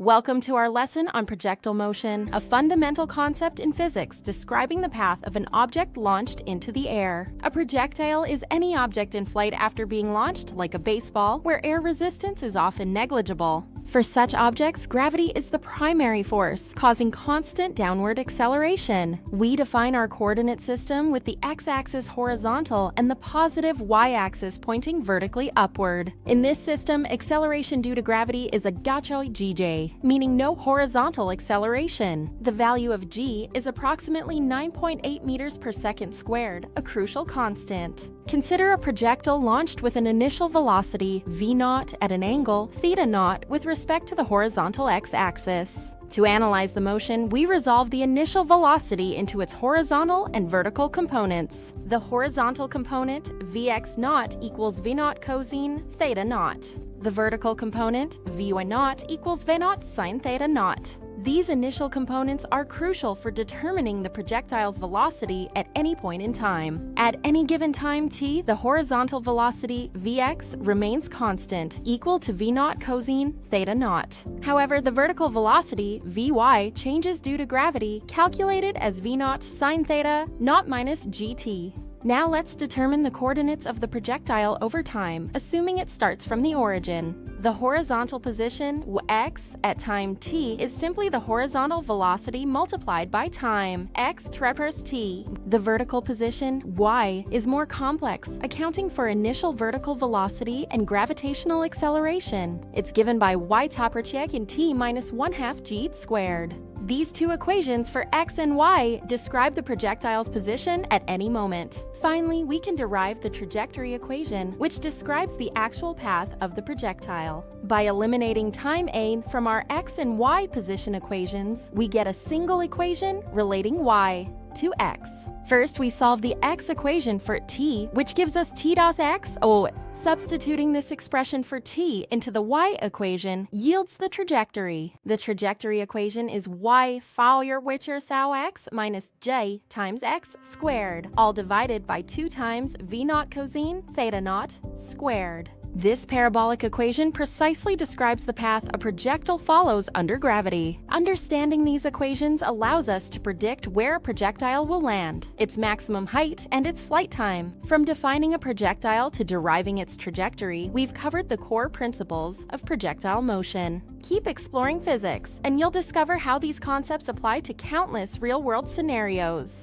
Welcome to our lesson on projectile motion, a fundamental concept in physics describing the path of an object launched into the air. A projectile is any object in flight after being launched, like a baseball, where air resistance is often negligible. For such objects, gravity is the primary force, causing constant downward acceleration. We define our coordinate system with the x-axis horizontal and the positive y-axis pointing vertically upward. In this system, acceleration due to gravity is a gaucho GJ, meaning no horizontal acceleration. The value of g is approximately 9.8 meters per second squared, a crucial constant. Consider a projectile launched with an initial velocity v0 at an angle θ0 with respect to the horizontal x-axis. To analyze the motion, we resolve the initial velocity into its horizontal and vertical components. The horizontal component, vx0, equals v0 cosine θ0. The vertical component, vy0, equals v0 sine θ0. These initial components are crucial for determining the projectile's velocity at any point in time. At any given time t, the horizontal velocity vx remains constant, equal to v0 cosine θ0. However, the vertical velocity vy changes due to gravity, calculated as v0 sine θ0 minus gt. Now let's determine the coordinates of the projectile over time, assuming it starts from the origin. The horizontal position, x, at time t is simply the horizontal velocity multiplied by time, x traverse t. The vertical position, y, is more complex, accounting for initial vertical velocity and gravitational acceleration. It's given by y taperciec in t minus 1/2 g squared. These two equations for x and y describe the projectile's position at any moment. Finally, we can derive the trajectory equation, which describes the actual path of the projectile. By eliminating time a from our x and y position equations, we get a single equation relating y to x. First, we solve the x equation for t, which gives us t das x. Substituting this expression for t into the y equation yields the trajectory. The trajectory equation is y φ sau x minus j times x squared, all divided by 2 times v0 cosine θ0 squared. This parabolic equation precisely describes the path a projectile follows under gravity. Understanding these equations allows us to predict where a projectile will land, its maximum height, and its flight time. From defining a projectile to deriving its trajectory, we've covered the core principles of projectile motion. Keep exploring physics, and you'll discover how these concepts apply to countless real-world scenarios.